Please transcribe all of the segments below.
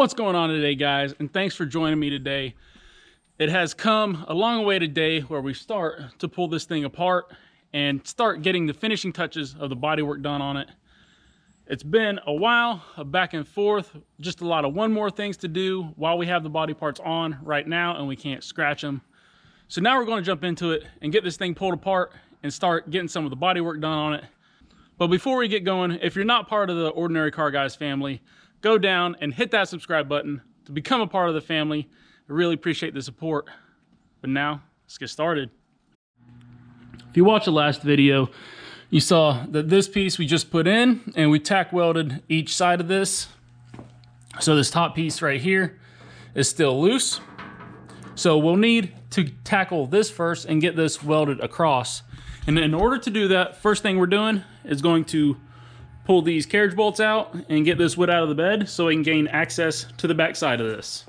What's going on today, guys? And thanks for joining me today. It has come a long way today where we start to pull this thing apart and start getting the finishing touches of the bodywork done on it. It's been a while of back and forth, just a lot of one more things to do while we have the body parts on right now and we can't scratch them. So now we're going to jump into it and get this thing pulled apart and start getting some of the bodywork done on it. But before we get going, if you're not part of the Ordinary Car Guys family, go down and hit that subscribe button to become a part of the family. I really appreciate the support. But now, let's get started. If you watched the last video, you saw that this piece we just put in and we tack welded each side of this. So this top piece right here is still loose. So we'll need to tackle this first and get this welded across. And in order to do that, first thing we're doing is going to pull these carriage bolts out and get this wood out of the bed so we can gain access to the back side of this.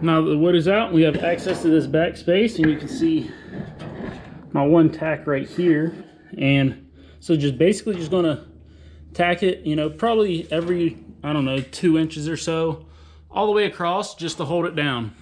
Now that the wood is out, we have access to this back space, and you can see my one tack right here. And so just basically just gonna tack it, you know, probably every, I don't know, 2 inches or so, all the way across just to hold it down.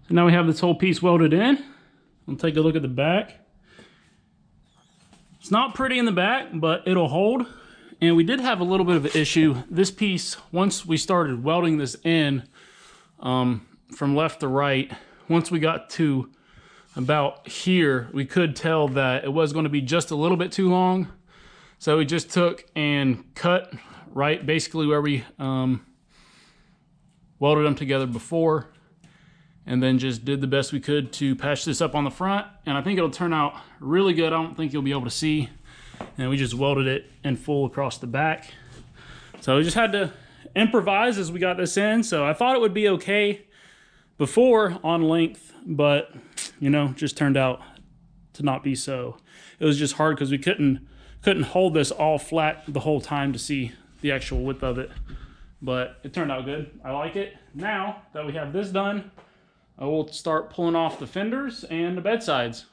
So now we have this whole piece welded in. We'll take a look at the back. It's not pretty in the back, but it'll hold. And we did have a little bit of an issue. This piece, once we started welding this in from left to right, once we got to about here, we could tell that it was going to be just a little bit too long. So we just took and cut right basically where we welded them together before, and then just did the best we could to patch this up on the front. And I think it'll turn out really good. I don't think you'll be able to see. And we just welded it in full across the back. So we just had to improvise as we got this in. So I thought it would be okay before on length, but you know, just turned out to not be so. It was just hard because we couldn't hold this all flat the whole time to see the actual width of it. But it turned out good. I like it. Now that we have this done, I will start pulling off the fenders and the bedsides.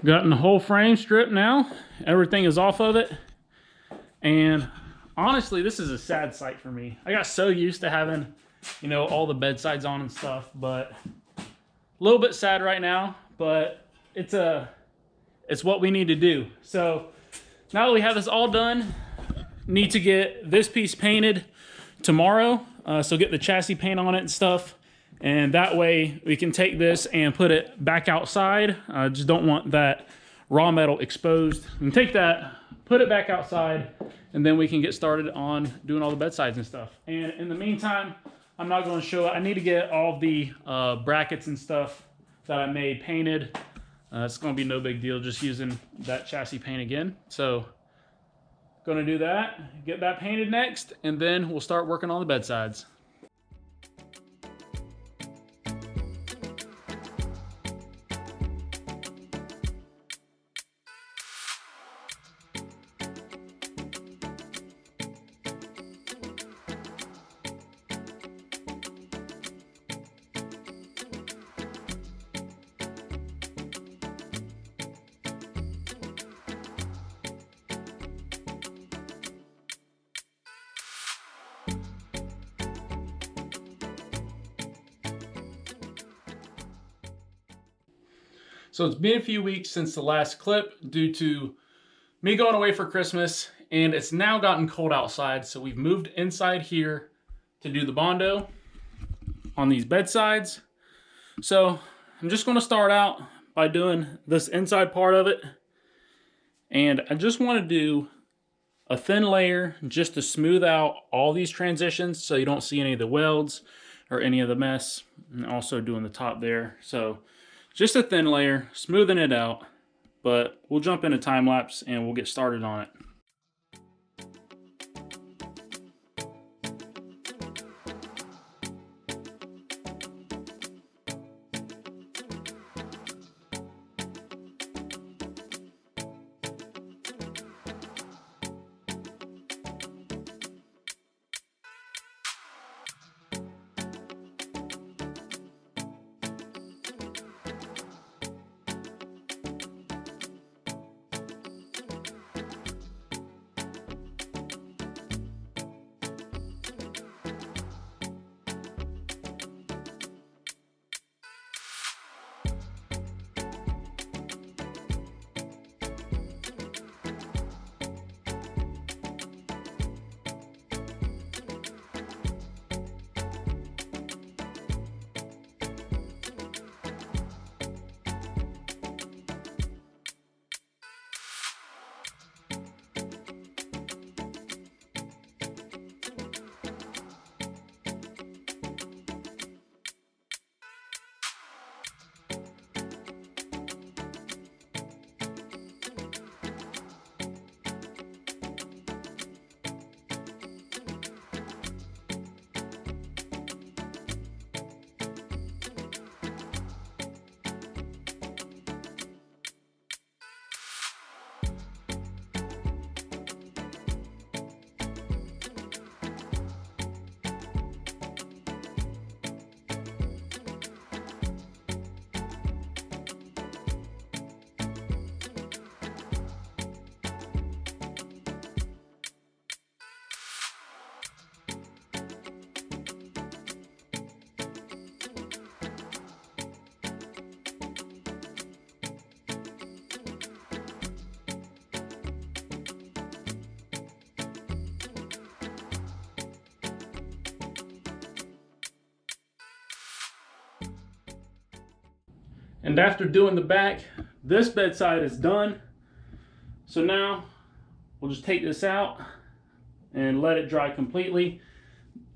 Gotten the whole frame stripped now. Everything is off of it. And honestly, this is a sad sight for me. I got so used to having, you know, all the bedsides on and stuff, but a little bit sad right now, but it's what we need to do. So now that we have this all done, need to get this piece painted tomorrow. So get the chassis paint on it and stuff. And that way we can take this and put it back outside. I just don't want that raw metal exposed. We can take that, put it back outside, and then we can get started on doing all the bedsides and stuff. And in the meantime, I'm not going to show it. I need to get all the brackets and stuff that I made painted. It's going to be no big deal just using that chassis paint again. So going to do that, get that painted next, and then we'll start working on the bedsides. So it's been a few weeks since the last clip due to me going away for Christmas, and it's now gotten cold outside. So we've moved inside here to do the bondo on these bedsides. So I'm just going to start out by doing this inside part of it. And I just want to do a thin layer just to smooth out all these transitions so you don't see any of the welds or any of the mess. And also doing the top there. So just a thin layer, smoothing it out, but we'll jump into time lapse and we'll get started on it. And after doing the back, this bedside is done. So now we'll just take this out and let it dry completely.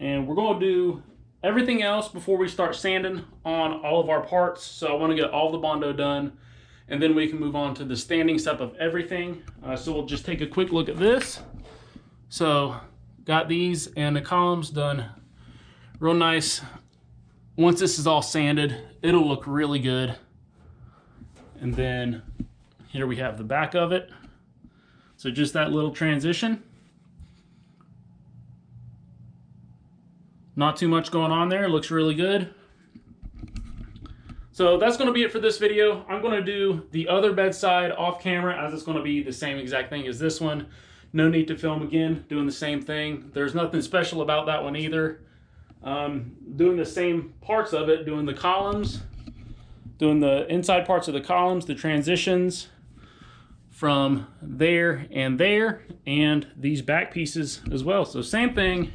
And we're going to do everything else before we start sanding on all of our parts. So I want to get all the bondo done, and then we can move on to the standing step of everything. So we'll just take a quick look at this. So got these and the columns done real nice. Once this is all sanded, it'll look really good. And then here we have the back of it. So just that little transition. Not too much going on there, looks really good. So that's going to be it for this video. I'm going to do the other bedside off camera, as it's going to be the same exact thing as this one. No need to film again, doing the same thing. There's nothing special about that one either. Doing the same parts of it, doing the columns, doing the inside parts of the columns, the transitions from there, and these back pieces as well. So same thing,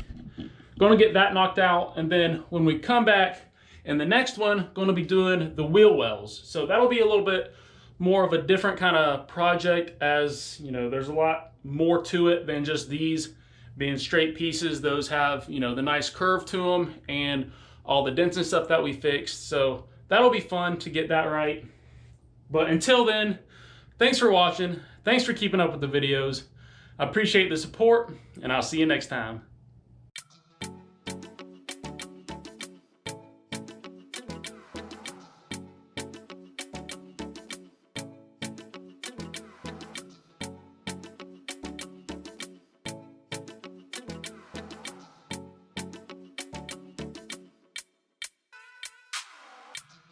going to get that knocked out, and then when we come back in the next one, going to be doing the wheel wells. So that'll be a little bit more of a different kind of project, as you know, there's a lot more to it than just these being straight pieces. Those have, you know, the nice curve to them and all the dents and stuff that we fixed. So that'll be fun to get that right. But until then, thanks for watching. Thanks for keeping up with the videos. I appreciate the support, and I'll see you next time.